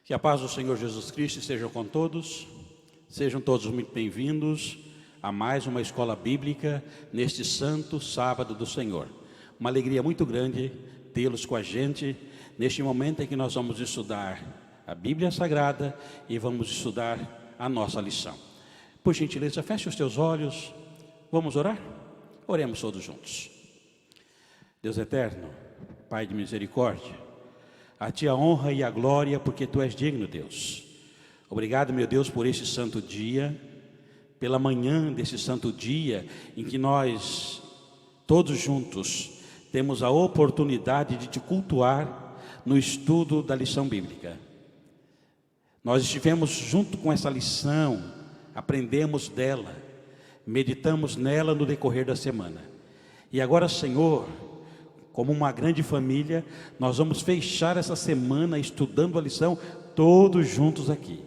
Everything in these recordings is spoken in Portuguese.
Que a paz do Senhor Jesus Cristo esteja com todos. Sejam todos muito bem-vindos a mais uma escola bíblica neste santo sábado do Senhor. Uma alegria muito grande tê-los com a gente neste momento em que nós vamos estudar a Bíblia Sagrada e vamos estudar a nossa lição. Por gentileza, feche os teus olhos. Vamos orar? Oremos todos juntos. Deus eterno, Pai de misericórdia, a Ti a honra e a glória, porque Tu és digno, Deus. Obrigado, meu Deus, por este santo dia, pela manhã desse santo dia, em que nós, todos juntos, temos a oportunidade de Te cultuar no estudo da lição bíblica. Nós estivemos junto com essa lição, aprendemos dela, meditamos nela no decorrer da semana. E agora, Senhor, como uma grande família, nós vamos fechar essa semana estudando a lição todos juntos aqui.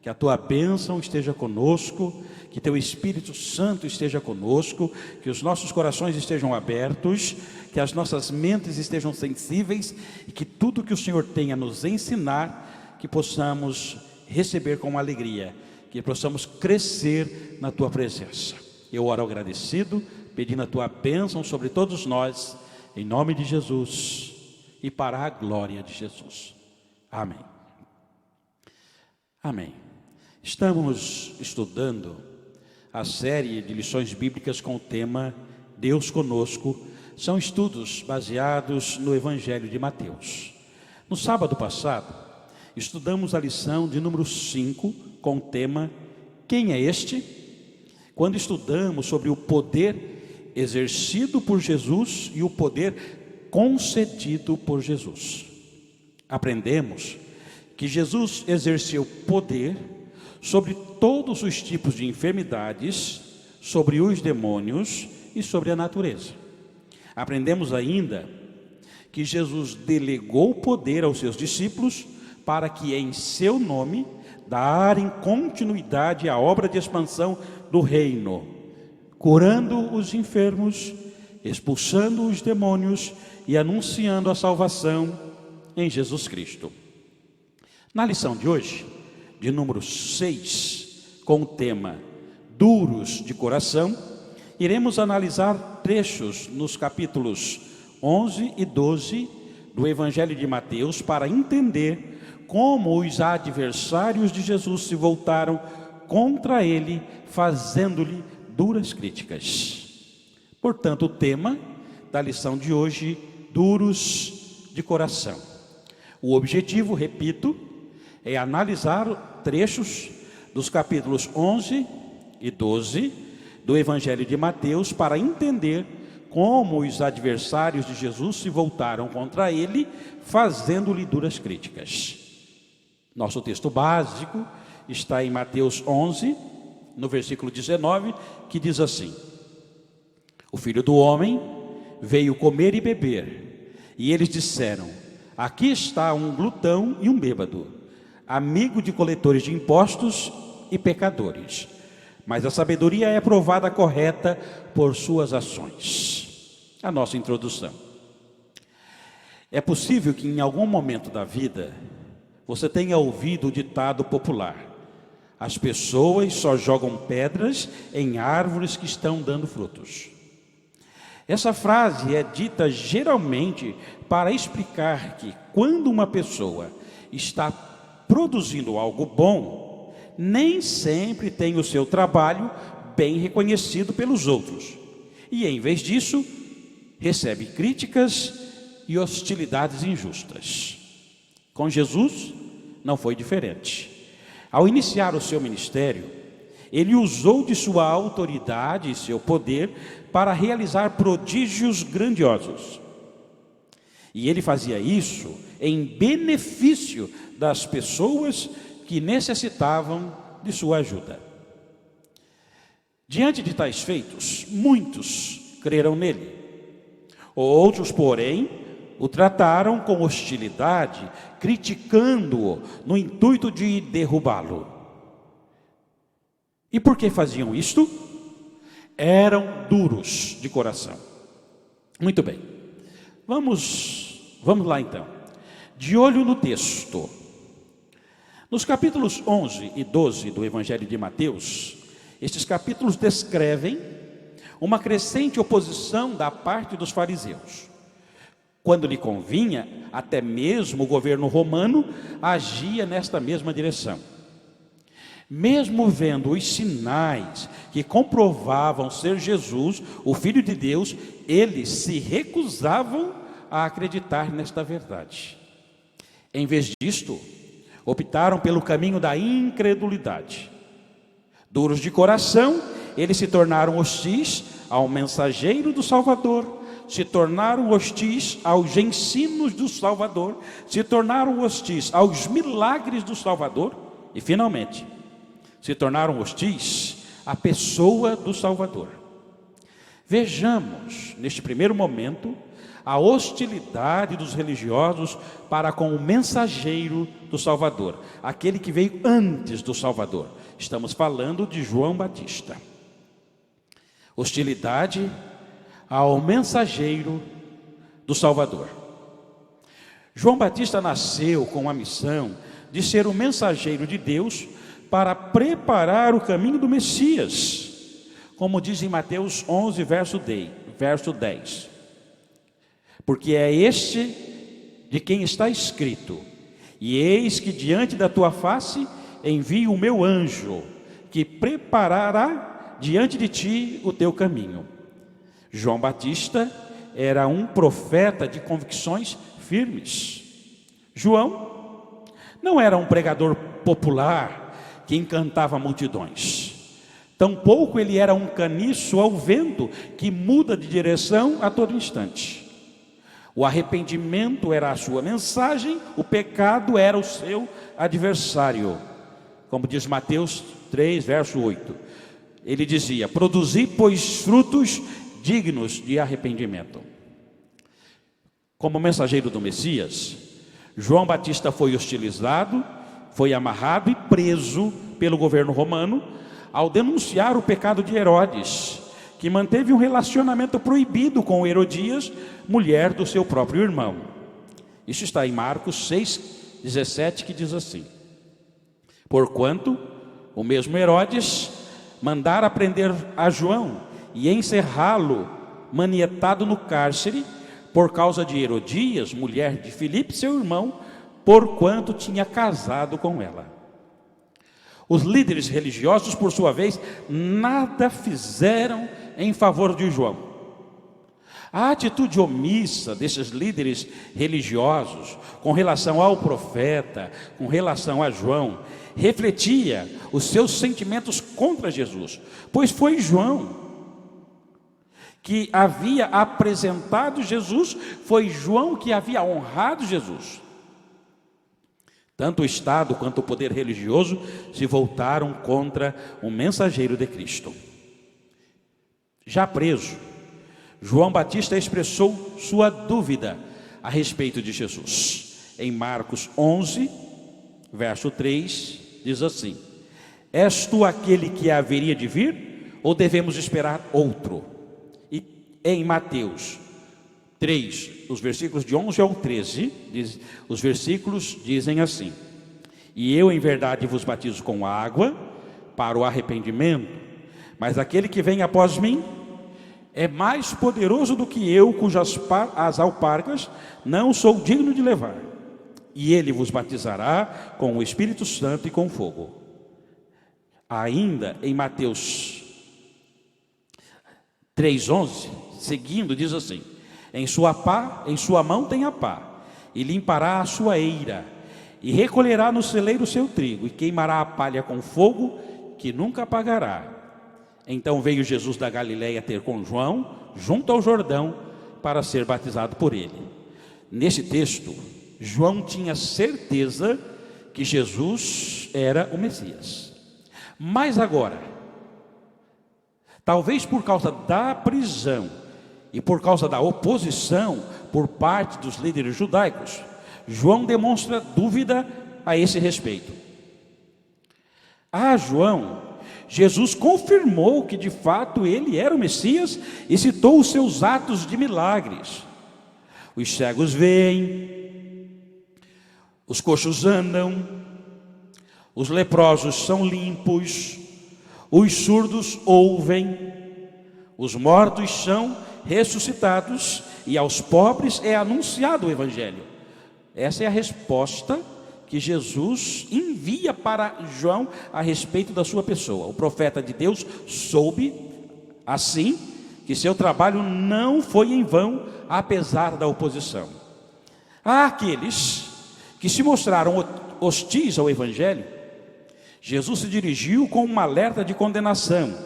Que a Tua bênção esteja conosco, que Teu Espírito Santo esteja conosco, que os nossos corações estejam abertos, que as nossas mentes estejam sensíveis e que tudo que o Senhor tem a nos ensinar, que possamos receber com alegria, que possamos crescer na Tua presença. Eu oro agradecido, pedindo a Tua bênção sobre todos nós, em nome de Jesus e para a glória de Jesus. Amém. Amém. Estamos estudando a série de lições bíblicas com o tema Deus Conosco. São estudos baseados no Evangelho de Mateus. No sábado passado, estudamos a lição de número 5 com o tema Quem é este? Quando estudamos sobre o poder exercido por Jesus e o poder concedido por Jesus. Aprendemos que Jesus exerceu poder sobre todos os tipos de enfermidades, sobre os demônios e sobre a natureza. Aprendemos ainda que Jesus delegou poder aos seus discípulos para que em seu nome darem continuidade à obra de expansão do reino, curando os enfermos, expulsando os demônios e anunciando a salvação em Jesus Cristo. Na lição de hoje, de número 6, com o tema Duros de Coração, iremos analisar trechos nos capítulos 11 e 12 do Evangelho de Mateus para entender como os adversários de Jesus se voltaram contra ele, fazendo-lhe duras críticas. Portanto, o tema da lição de hoje, duros de coração. O objetivo, repito, é analisar trechos dos capítulos 11 e 12 do Evangelho de Mateus para entender como os adversários de Jesus se voltaram contra ele, fazendo-lhe duras críticas. Nosso texto básico está em Mateus 11, no versículo 19, que diz assim: O Filho do Homem veio comer e beber, e eles disseram: Aqui está um glutão e um bêbado, amigo de coletores de impostos e pecadores. Mas a sabedoria é provada correta por suas ações. A nossa introdução. É possível que em algum momento da vida você tenha ouvido o ditado popular: as pessoas só jogam pedras em árvores que estão dando frutos. Essa frase é dita geralmente para explicar que quando uma pessoa está produzindo algo bom, nem sempre tem o seu trabalho bem reconhecido pelos outros. E em vez disso, recebe críticas e hostilidades injustas. Com Jesus, não foi diferente. Ao iniciar o seu ministério, ele usou de sua autoridade e seu poder para realizar prodígios grandiosos. E ele fazia isso em benefício das pessoas que necessitavam de sua ajuda. Diante de tais feitos, muitos creram nele. Outros, porém, o trataram com hostilidade, criticando-o no intuito de derrubá-lo. E por que faziam isto? Eram duros de coração. Muito bem, vamos lá então. De olho no texto, Nos capítulos 11 e 12 do Evangelho de Mateus, estes capítulos descrevem uma crescente oposição da parte dos fariseus. Quando lhe convinha, até mesmo o governo romano agia nesta mesma direção. Mesmo vendo os sinais que comprovavam ser Jesus, o Filho de Deus, eles se recusavam a acreditar nesta verdade. Em vez disto, optaram pelo caminho da incredulidade. Duros de coração, eles se tornaram hostis ao mensageiro do Salvador, se tornaram hostis aos ensinos do Salvador, se tornaram hostis aos milagres do Salvador e, finalmente, se tornaram hostis à pessoa do Salvador. Vejamos, neste primeiro momento, a hostilidade dos religiosos para com o mensageiro do Salvador, aquele que veio antes do Salvador. Estamos falando de João Batista. Hostilidade ao mensageiro do Salvador. João Batista nasceu com a missão de ser o mensageiro de Deus para preparar o caminho do Messias, como diz em Mateus 11, verso 10. Porque é este de quem está escrito: e eis que diante da tua face envio o meu anjo, que preparará diante de ti o teu caminho. João Batista era um profeta de convicções firmes. João não era um pregador popular que encantava multidões. Tampouco ele era um caniço ao vento que muda de direção a todo instante. O arrependimento era a sua mensagem, o pecado era o seu adversário. Como diz Mateus 3, verso 8. Ele dizia: produzi, pois, frutos dignos de arrependimento. Como mensageiro do Messias, João Batista foi hostilizado, foi amarrado e preso pelo governo romano ao denunciar o pecado de Herodes, que manteve um relacionamento proibido com Herodias, mulher do seu próprio irmão. Isso está em Marcos 6,17, que diz assim: porquanto o mesmo Herodes mandara prender a João e encerrá-lo manietado no cárcere por causa de Herodias, mulher de Filipe, seu irmão, porquanto tinha casado com ela. Os líderes religiosos, por sua vez, nada fizeram em favor de João. A atitude omissa desses líderes religiosos com relação ao profeta, com relação a João, refletia os seus sentimentos contra Jesus, pois foi João que havia apresentado Jesus, foi João que havia honrado Jesus. Tanto o Estado quanto o poder religioso se voltaram contra o mensageiro de Cristo. Já preso, João Batista expressou sua dúvida a respeito de Jesus. Em Marcos 11, verso 3, diz assim: és tu aquele que haveria de vir, ou devemos esperar outro? E em Mateus 3, os versículos de 11 ao 13, os versículos dizem assim: e eu em verdade vos batizo com água para o arrependimento, mas aquele que vem após mim é mais poderoso do que eu, cujas as alpargas não sou digno de levar. E ele vos batizará com o Espírito Santo e com fogo. Ainda em Mateus 3,11, seguindo, diz assim: em sua mão tem a pá, e limpará a sua eira, e recolherá no celeiro o seu trigo, e queimará a palha com fogo, que nunca apagará. Então veio Jesus da Galileia ter com João, junto ao Jordão, para ser batizado por ele. Nesse texto, João tinha certeza que Jesus era o Messias. Mas agora, talvez por causa da prisão e por causa da oposição por parte dos líderes judaicos, João demonstra dúvida a esse respeito. A João, Jesus confirmou que de fato ele era o Messias e citou os seus atos de milagres. Os cegos veem, os coxos andam, os leprosos são limpos, os surdos ouvem, os mortos são ressuscitados e aos pobres é anunciado o Evangelho. Essa é a resposta que Jesus envia para João a respeito da sua pessoa. O profeta de Deus soube, assim, que seu trabalho não foi em vão, apesar da oposição. Há aqueles que se mostraram hostis ao Evangelho. Jesus se dirigiu com um alerta de condenação.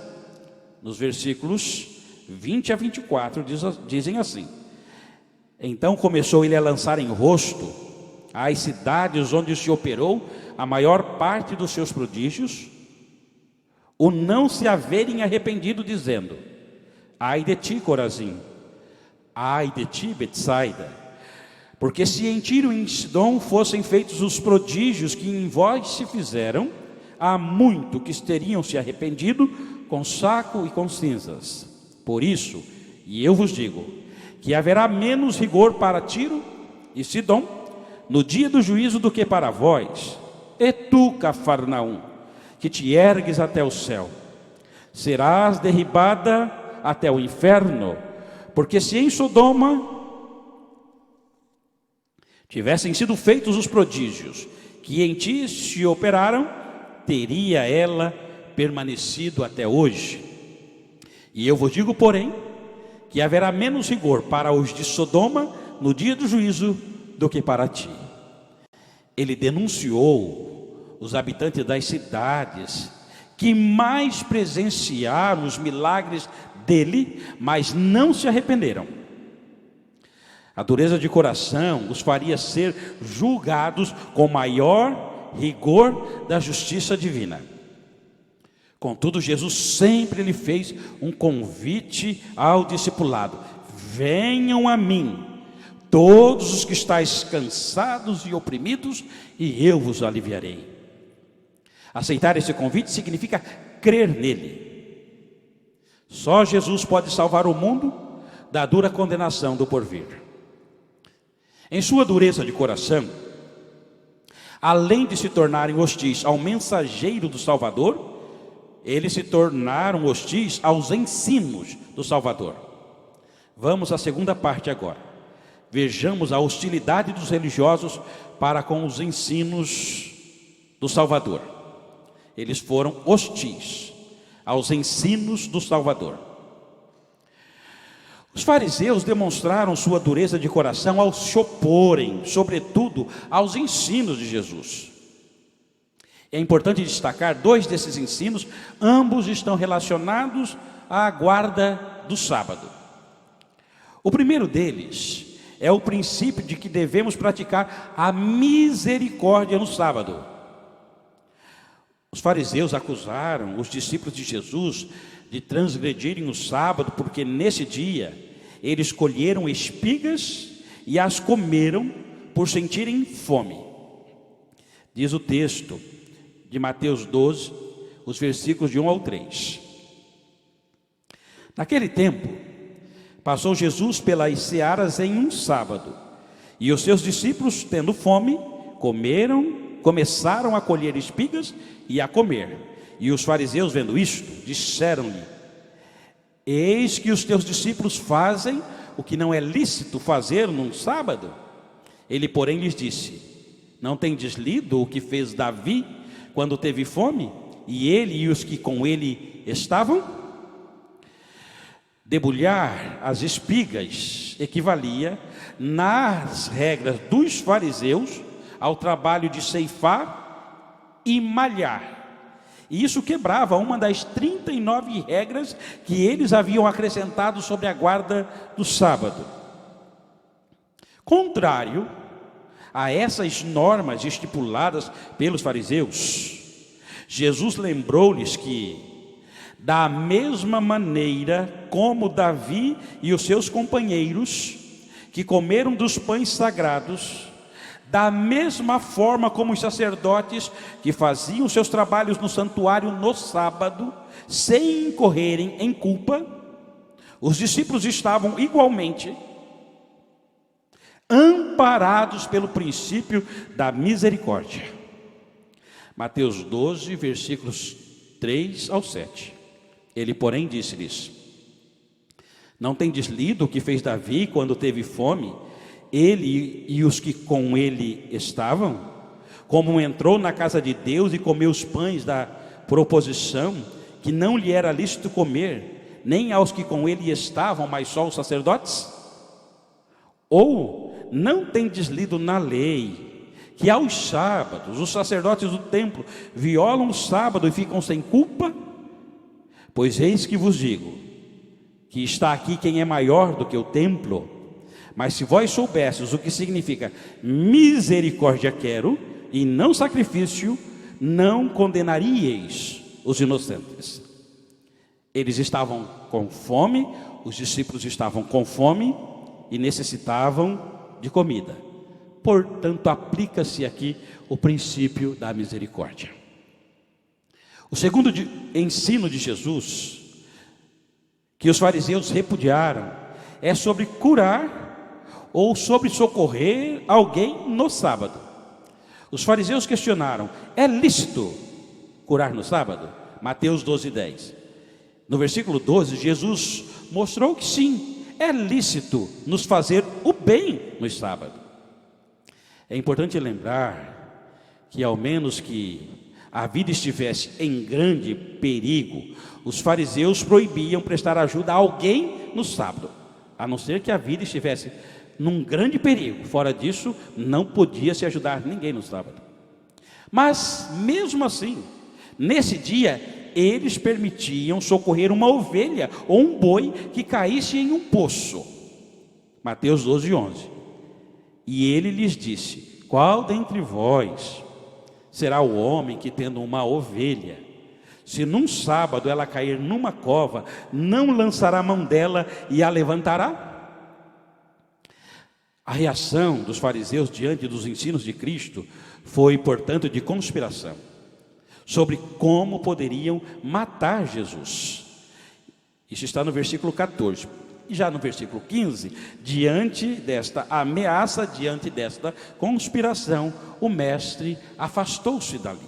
Nos versículos 20 a 24 dizem assim: então começou ele a lançar em rosto às cidades onde se operou a maior parte dos seus prodígios, o não se haverem arrependido, dizendo: ai de ti, Corazim, ai de ti, Betsaida, porque se em Tiro e em Sidom fossem feitos os prodígios que em vós se fizeram, há muito que teriam se arrependido com saco e com cinzas. Por isso, e eu vos digo, que haverá menos rigor para Tiro e Sidom no dia do juízo do que para vós. E tu, Cafarnaum, que te ergues até o céu, serás derribada até o inferno, porque se em Sodoma tivessem sido feitos os prodígios que em ti se operaram, teria ela permanecido até hoje. E eu vos digo, porém, que haverá menos rigor para os de Sodoma no dia do juízo do que para ti. Ele denunciou os habitantes das cidades que mais presenciaram os milagres dele, mas não se arrependeram. A dureza de coração os faria ser julgados com maior rigor da justiça divina. Contudo, Jesus sempre lhe fez um convite ao discipulado: venham a mim, todos os que estáis cansados e oprimidos, e eu vos aliviarei. Aceitar esse convite significa crer nele. Só Jesus pode salvar o mundo da dura condenação do porvir. Em sua dureza de coração, além de se tornarem hostis ao mensageiro do Salvador, eles se tornaram hostis aos ensinos do Salvador. Vamos à segunda parte agora. Vejamos a hostilidade dos religiosos para com os ensinos do Salvador. Eles foram hostis aos ensinos do Salvador. Os fariseus demonstraram sua dureza de coração ao se oporem, sobretudo, aos ensinos de Jesus. É importante destacar dois desses ensinos, ambos estão relacionados à guarda do sábado. O primeiro deles é o princípio de que devemos praticar a misericórdia no sábado. Os fariseus acusaram os discípulos de Jesus de transgredirem o sábado, porque nesse dia eles colheram espigas e as comeram por sentirem fome. Diz o texto de Mateus 12, os versículos de 1 ao 3. Naquele tempo, passou Jesus pelas searas em um sábado, e os seus discípulos, tendo fome, começaram a colher espigas e a comer. E os fariseus, vendo isto, disseram-lhe: eis que os teus discípulos fazem o que não é lícito fazer num sábado. Ele, porém, lhes disse: não tendes lido o que fez Davi quando teve fome, e ele e os que com ele estavam? Debulhar as espigas equivalia, nas regras dos fariseus, ao trabalho de ceifar e malhar. E isso quebrava uma das 39 regras que eles haviam acrescentado sobre a guarda do sábado. Contrário a essas normas estipuladas pelos fariseus, Jesus lembrou-lhes que, da mesma maneira como Davi e os seus companheiros, que comeram dos pães sagrados, da mesma forma como os sacerdotes que faziam seus trabalhos no santuário no sábado, sem incorrerem em culpa, os discípulos estavam igualmente amparados pelo princípio da misericórdia. Mateus 12, versículos 3 ao 7. Ele, porém, disse-lhes: não tendes lido o que fez Davi quando teve fome, ele e os que com ele estavam? Como entrou na casa de Deus e comeu os pães da proposição, que não lhe era lícito comer, nem aos que com ele estavam, mas só os sacerdotes? Ou não tendes lido na lei que aos sábados os sacerdotes do templo violam o sábado e ficam sem culpa? Pois eis que vos digo, que está aqui quem é maior do que o templo. Mas se vós soubesseis o que significa misericórdia quero, e não sacrifício, não condenaríeis os inocentes. Eles estavam com fome, os discípulos estavam com fome e necessitavam de comida. Portanto, aplica-se aqui o princípio da misericórdia. O segundo ensino de Jesus, que os fariseus repudiaram, é sobre curar ou sobre socorrer alguém no sábado. Os fariseus questionaram: é lícito curar no sábado? Mateus 12, 10. No versículo 12, Jesus mostrou que sim, é lícito nos fazer o bem no sábado. É importante lembrar que, ao menos que a vida estivesse em grande perigo, os fariseus proibiam prestar ajuda a alguém no sábado, a não ser que a vida estivesse num grande perigo. Fora disso, não podia se ajudar ninguém no sábado. Mas, mesmo assim, nesse dia, eles permitiam socorrer uma ovelha ou um boi que caísse em um poço. Mateus 12, 11. E ele lhes disse: qual dentre vós será o homem que, tendo uma ovelha, se num sábado ela cair numa cova, não lançará a mão dela e a levantará? A reação dos fariseus diante dos ensinos de Cristo foi, portanto, de conspiração sobre como poderiam matar Jesus. Isso está no versículo 14. E já no versículo 15, diante desta ameaça, diante desta conspiração, o mestre afastou-se dali.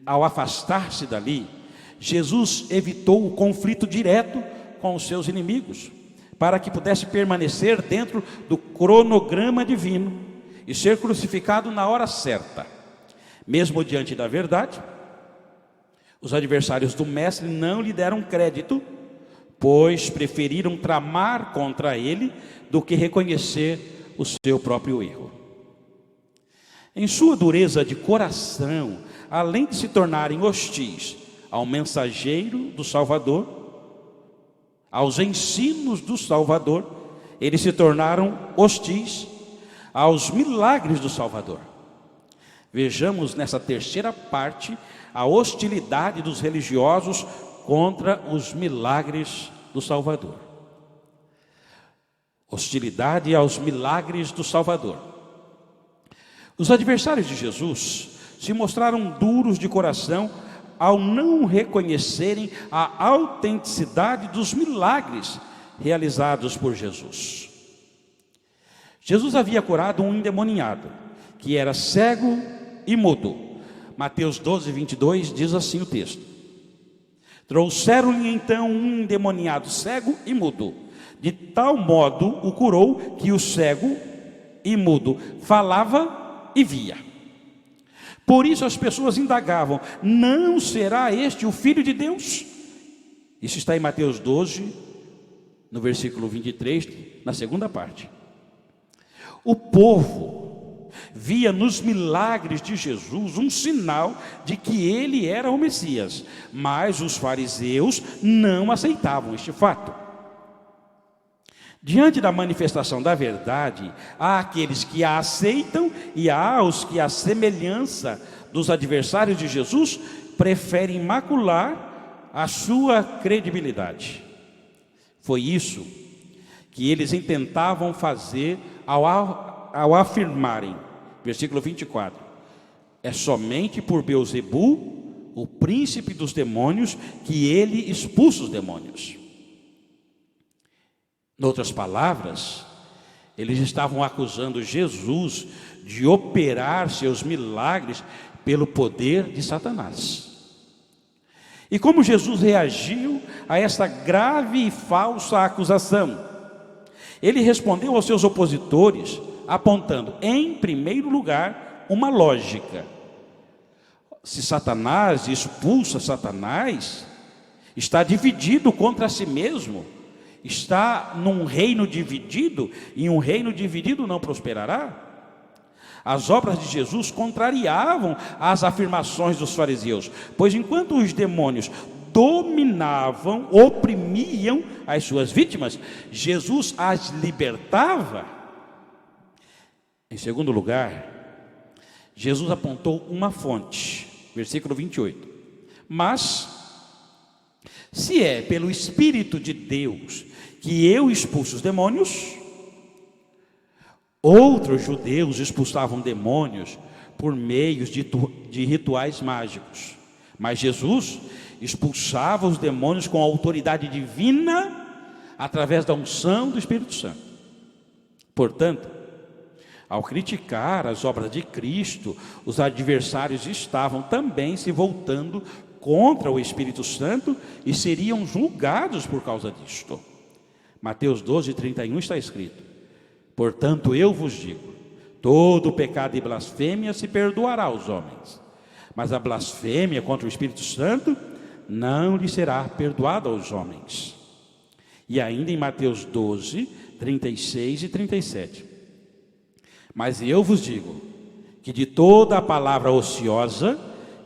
Ao afastar-se dali, Jesus evitou o conflito direto com os seus inimigos, para que pudesse permanecer dentro do cronograma divino e ser crucificado na hora certa. Mesmo diante da verdade, os adversários do mestre não lhe deram crédito, pois preferiram tramar contra ele do que reconhecer o seu próprio erro. Em sua dureza de coração, além de se tornarem hostis ao mensageiro do Salvador, aos ensinos do Salvador, eles se tornaram hostis aos milagres do Salvador. Vejamos nessa terceira parte a hostilidade dos religiosos contra os milagres do Salvador. Hostilidade aos milagres do Salvador. Os adversários de Jesus se mostraram duros de coração ao não reconhecerem a autenticidade dos milagres realizados por Jesus. Jesus havia curado um endemoniado, que era cego e mudo. Mateus 12, 22 diz assim o texto: trouxeram-lhe então um endemoniado cego e mudo, de tal modo o curou que o cego e mudo falava e via. Por isso as pessoas indagavam: não será este o Filho de Deus? Isso está em Mateus 12, no versículo 23, na segunda parte. O povo via nos milagres de Jesus um sinal de que ele era o Messias, mas os fariseus não aceitavam este fato. Diante da manifestação da verdade, há aqueles que a aceitam e há os que, à semelhança dos adversários de Jesus, preferem macular a sua credibilidade. Foi isso que eles intentavam fazer ao afirmarem, versículo 24: é somente por Beelzebu, o príncipe dos demônios, que ele expulsa os demônios. Em outras palavras, eles estavam acusando Jesus de operar seus milagres pelo poder de Satanás. E como Jesus reagiu a esta grave e falsa acusação? Ele respondeu aos seus opositores, apontando, em primeiro lugar, uma lógica. Se Satanás expulsa Satanás, está dividido contra si mesmo, está num reino dividido, e um reino dividido não prosperará. As obras de Jesus contrariavam as afirmações dos fariseus, pois enquanto os demônios dominavam, oprimiam as suas vítimas, Jesus as libertava. Em segundo lugar, Jesus apontou uma fonte, versículo 28. Mas, se é pelo Espírito de Deus que eu expulso os demônios, outros judeus expulsavam demônios por meios de rituais mágicos, mas Jesus expulsava os demônios com a autoridade divina, através da unção do Espírito Santo. Portanto, ao criticar as obras de Cristo, os adversários estavam também se voltando contra o Espírito Santo e seriam julgados por causa disto. Mateus 12:31 está escrito: portanto eu vos digo, todo pecado e blasfêmia se perdoará aos homens, mas a blasfêmia contra o Espírito Santo não lhe será perdoada aos homens. E ainda em Mateus 12:36 e 37. Mas eu vos digo que de toda a palavra ociosa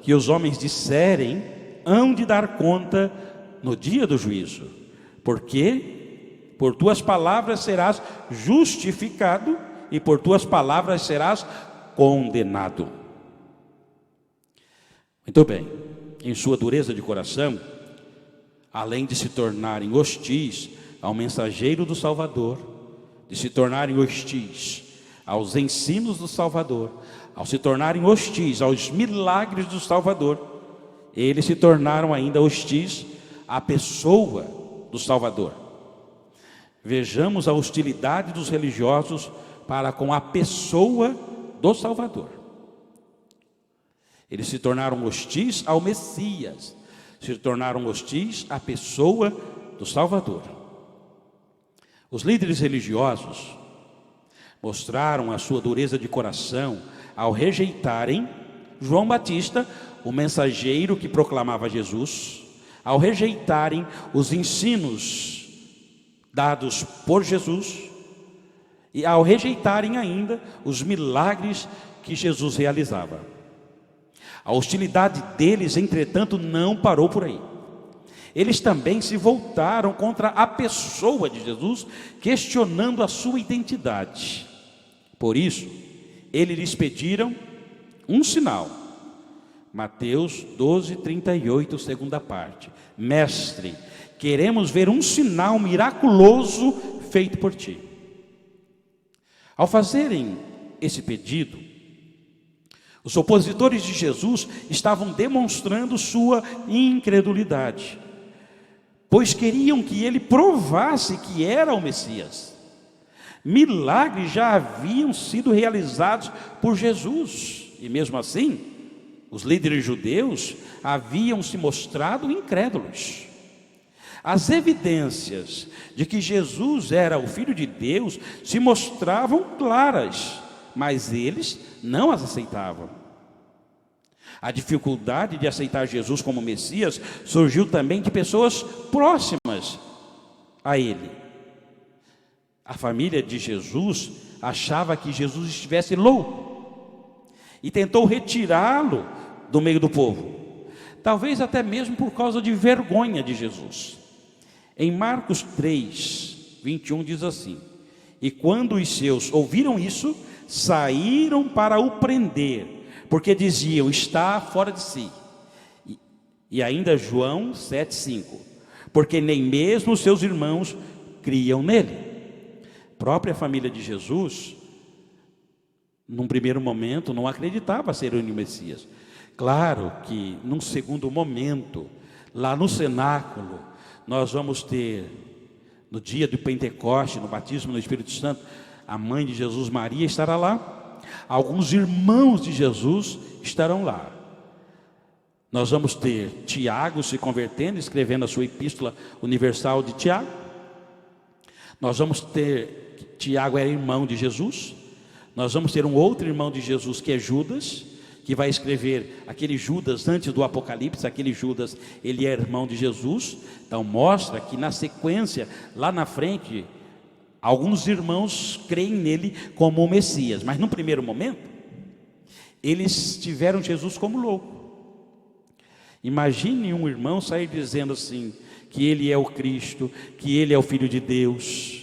que os homens disserem, hão de dar conta no dia do juízo, porque por tuas palavras serás justificado e por tuas palavras serás condenado. Muito bem, em sua dureza de coração, além de se tornarem hostis ao mensageiro do Salvador, de se tornarem hostis aos ensinos do Salvador, ao se tornarem hostis aos milagres do Salvador, eles se tornaram ainda hostis à pessoa do Salvador. Vejamos a hostilidade dos religiosos para com a pessoa do Salvador. Eles se tornaram hostis ao Messias, se tornaram hostis à pessoa do Salvador. Os líderes religiosos mostraram a sua dureza de coração ao rejeitarem João Batista, o mensageiro que proclamava Jesus, ao rejeitarem os ensinos dados por Jesus e ao rejeitarem ainda os milagres que Jesus realizava. A hostilidade deles, entretanto, não parou por aí. Eles também se voltaram contra a pessoa de Jesus, questionando a sua identidade. Por isso, eles lhes pediram um sinal. Mateus 12:38, segunda parte. Mestre, queremos ver um sinal miraculoso feito por ti. Ao fazerem esse pedido, os opositores de Jesus estavam demonstrando sua incredulidade, pois queriam que ele provasse que era o Messias. Milagres já haviam sido realizados por Jesus, e mesmo assim, os líderes judeus haviam se mostrado incrédulos. As evidências de que Jesus era o Filho de Deus se mostravam claras, mas eles não as aceitavam. A dificuldade de aceitar Jesus como Messias surgiu também de pessoas próximas a ele. A família de Jesus achava que Jesus estivesse louco e tentou retirá-lo do meio do povo, talvez até mesmo por causa de vergonha de Jesus. Em Marcos 3:21 diz assim: e quando os seus ouviram isso, saíram para o prender, porque diziam, está fora de si. E ainda João 7:5, porque nem mesmo os seus irmãos criam nele. A própria família de Jesus, num primeiro momento, não acreditava ser o Messias. Claro que num segundo momento, lá no cenáculo, nós vamos ter, no dia do Pentecoste, no batismo no Espírito Santo, a mãe de Jesus, Maria, estará lá, alguns irmãos de Jesus estarão lá. Nós vamos ter Tiago se convertendo, escrevendo a sua epístola universal de Tiago. Nós vamos ter, Tiago era irmão de Jesus. Nós vamos ter um outro irmão de Jesus que é Judas, que vai escrever aquele Judas antes do Apocalipse. Aquele Judas, ele é irmão de Jesus. Então mostra que na sequência, lá na frente, alguns irmãos creem nele como o Messias. Mas no primeiro momento, eles tiveram Jesus como louco. Imagine um irmão sair dizendo assim, que ele é o Cristo, que ele é o Filho de Deus.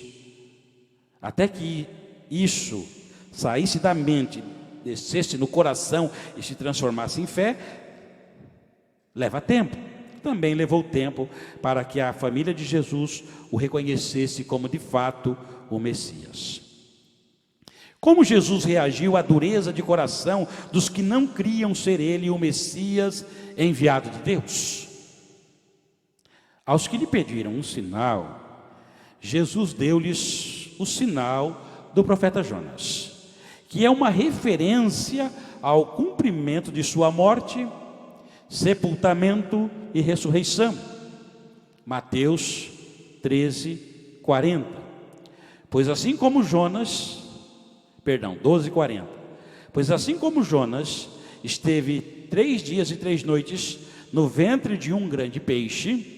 Até que isso saísse da mente, descesse no coração e se transformasse em fé, leva tempo. Também levou tempo para que a família de Jesus o reconhecesse como de fato o Messias. Como Jesus reagiu à dureza de coração dos que não criam ser ele o Messias enviado de Deus? Aos que lhe pediram um sinal, Jesus deu-lhes o sinal do profeta Jonas, que é uma referência ao cumprimento de sua morte, sepultamento e ressurreição. Mateus 13:40. Pois assim como Jonas, 12:40. Pois assim como Jonas esteve 3 dias e 3 noites no ventre de um grande peixe,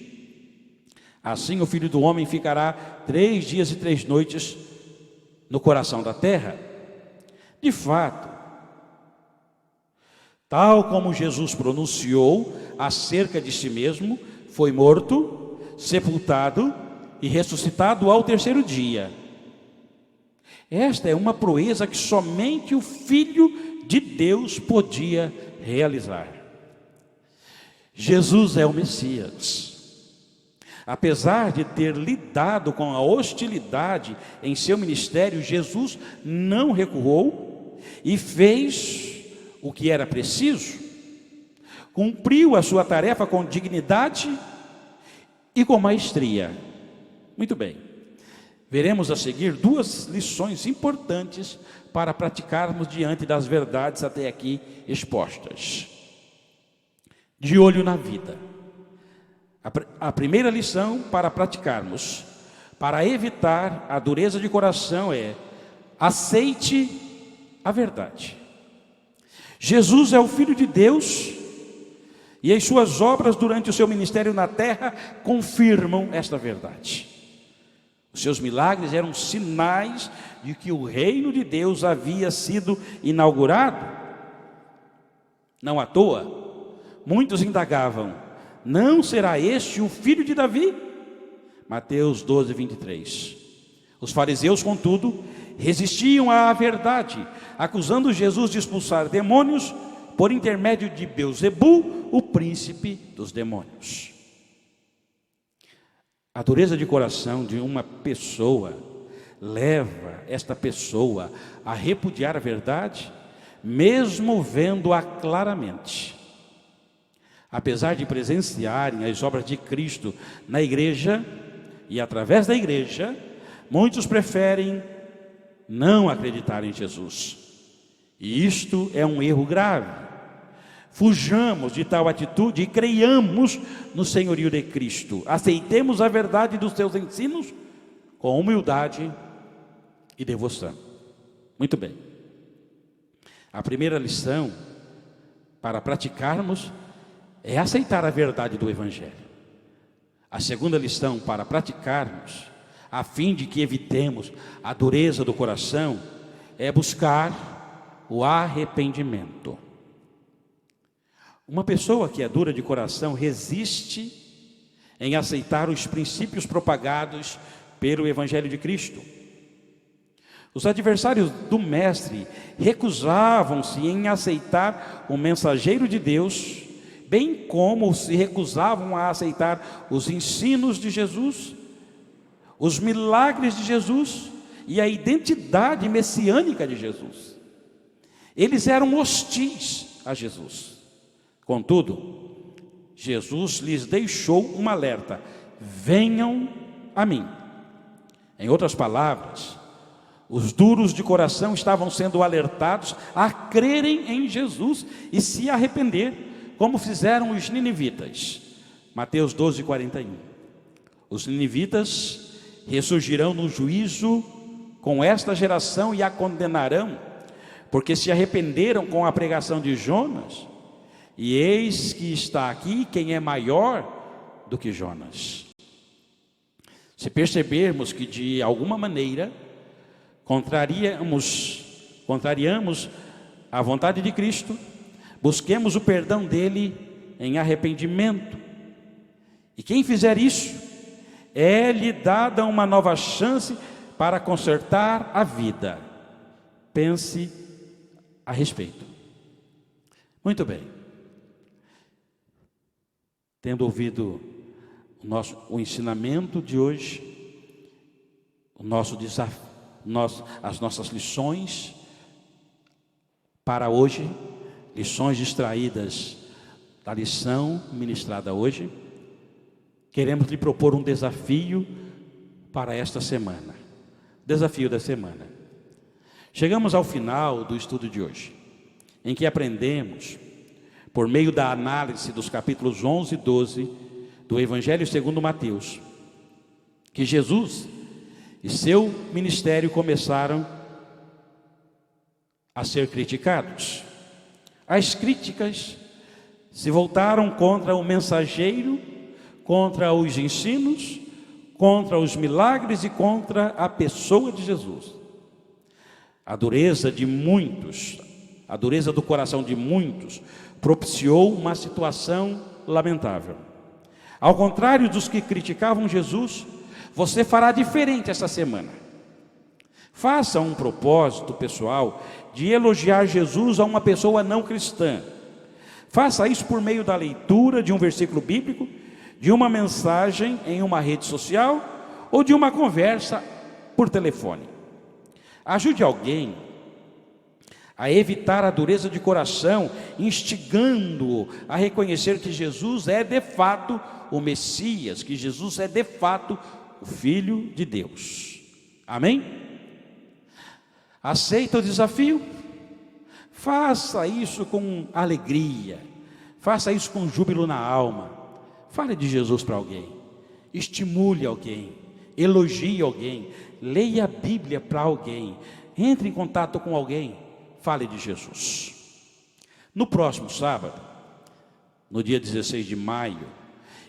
assim o Filho do Homem ficará 3 dias e 3 noites no coração da terra. De fato, tal como Jesus pronunciou acerca de si mesmo, foi morto, sepultado e ressuscitado ao 3º dia. Esta é uma proeza que somente o Filho de Deus podia realizar. Jesus é o Messias. Apesar de ter lidado com a hostilidade em seu ministério, Jesus não recuou e fez o que era preciso. Cumpriu a sua tarefa com dignidade e com maestria. Muito bem. Veremos a seguir 2 lições importantes para praticarmos diante das verdades até aqui expostas. De olho na vida. A primeira lição para praticarmos, para evitar a dureza de coração é: aceite a verdade. Jesus é o Filho de Deus e as suas obras durante o seu ministério na terra confirmam esta verdade. Os seus milagres eram sinais de que o reino de Deus havia sido inaugurado. Não à toa, muitos indagavam: não será este o filho de Davi? Mateus 12:23. Os fariseus, contudo, resistiam à verdade, acusando Jesus de expulsar demônios por intermédio de Belzebu, o príncipe dos demônios. A dureza de coração de uma pessoa leva esta pessoa a repudiar a verdade, mesmo vendo-a claramente. Apesar de presenciarem as obras de Cristo na igreja e através da igreja, muitos preferem não acreditar em Jesus. E isto é um erro grave. Fujamos de tal atitude e creiamos no senhorio de Cristo. Aceitemos a verdade dos seus ensinos com humildade e devoção. Muito bem. A primeira lição para praticarmos é aceitar a verdade do Evangelho. A segunda lição para praticarmos, a fim de que evitemos a dureza do coração, é buscar o arrependimento. Uma pessoa que é dura de coração resiste em aceitar os princípios propagados pelo Evangelho de Cristo. Os adversários do Mestre recusavam-se em aceitar o mensageiro de Deus, bem como se recusavam a aceitar os ensinos de Jesus, os milagres de Jesus e a identidade messiânica de Jesus. Eles eram hostis a Jesus. Contudo, Jesus lhes deixou um alerta: venham a mim. Em outras palavras, Os duros de coração estavam sendo alertados a crerem em Jesus e se arrepender, como fizeram os ninivitas. Mateus 12, 41. Os ninivitas ressurgirão no juízo com esta geração e a condenarão, porque se arrependeram com a pregação de Jonas. E eis que está aqui quem é maior do que Jonas. Se percebermos que de alguma maneira contrariamos a vontade de Cristo, busquemos o perdão dele em arrependimento. E quem fizer isso, é-lhe dada uma nova chance para consertar a vida. Pense a respeito. Muito bem. Tendo ouvido o ensinamento de hoje, o nosso desafio, as nossas lições para hoje, lições extraídas da lição ministrada hoje, queremos lhe propor um desafio para esta semana. Desafio da semana. Chegamos ao final do estudo de hoje, em que aprendemos, por meio da análise dos capítulos 11 e 12 do Evangelho segundo Mateus, que Jesus e seu ministério começaram a ser criticados. As críticas se voltaram contra o mensageiro, contra os ensinos, contra os milagres e contra a pessoa de Jesus. A dureza de muitos, a dureza do coração de muitos, propiciou uma situação lamentável. Ao contrário dos que criticavam Jesus, você fará diferente essa semana. Faça um propósito pessoal de elogiar Jesus a uma pessoa não cristã. Faça isso por meio da leitura de um versículo bíblico, de uma mensagem em uma rede social ou de uma conversa por telefone. Ajude alguém a evitar a dureza de coração, instigando-o a reconhecer que Jesus é de fato o Messias, que Jesus é de fato o Filho de Deus. Amém? Aceita o desafio? Faça isso com alegria, faça isso com júbilo na alma. Fale de Jesus para alguém, estimule alguém, elogie alguém, leia a Bíblia para alguém, entre em contato com alguém, fale de Jesus. No próximo sábado, no dia 16 de maio,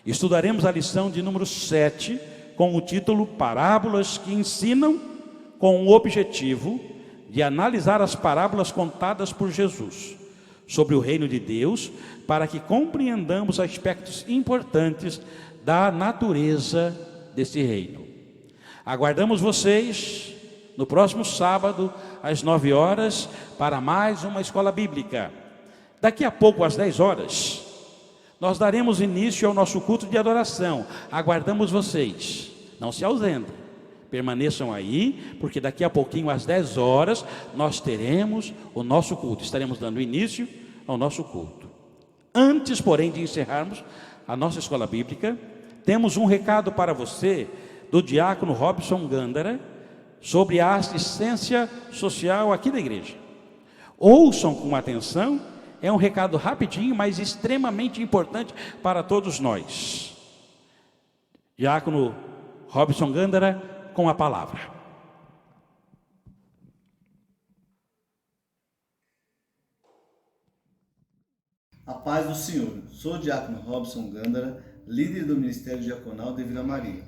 estudaremos a lição de número 7, com o título Parábolas que ensinam, com o objetivo de analisar as parábolas contadas por Jesus sobre o reino de Deus, para que compreendamos aspectos importantes da natureza desse reino. Aguardamos vocês no próximo sábado, às 9 horas, para mais uma escola bíblica. Daqui a pouco, às 10 horas, nós daremos início ao nosso culto de adoração. Aguardamos vocês, não se ausentem, permaneçam aí, porque daqui a pouquinho, às 10 horas, nós teremos o nosso culto, estaremos dando início ao nosso culto. Antes, porém, de encerrarmos a nossa escola bíblica, temos um recado para você, do diácono Robson Gândara, sobre a assistência social aqui da igreja. Ouçam com atenção, é um recado rapidinho, mas extremamente importante para todos nós. Diácono Robson Gândara, com a palavra. A paz do Senhor. Sou o diácono Robson Gândara, líder do Ministério Diaconal de Vila Maria.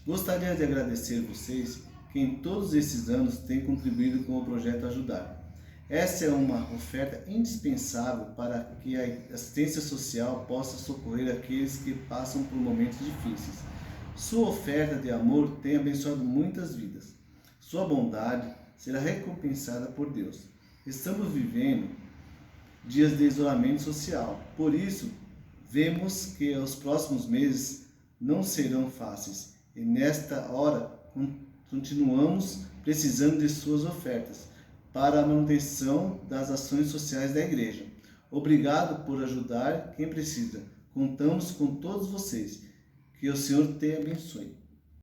Gostaria de agradecer vocês que em todos esses anos têm contribuído com o projeto Ajudar. Essa é uma oferta indispensável para que a assistência social possa socorrer aqueles que passam por momentos difíceis. Sua oferta de amor tem abençoado muitas vidas. Sua bondade será recompensada por Deus. Estamos vivendo dias de isolamento social. Por isso, vemos que os próximos meses não serão fáceis. E nesta hora, continuamos precisando de suas ofertas para a manutenção das ações sociais da igreja. Obrigado por ajudar quem precisa. Contamos com todos vocês. Que o Senhor te abençoe.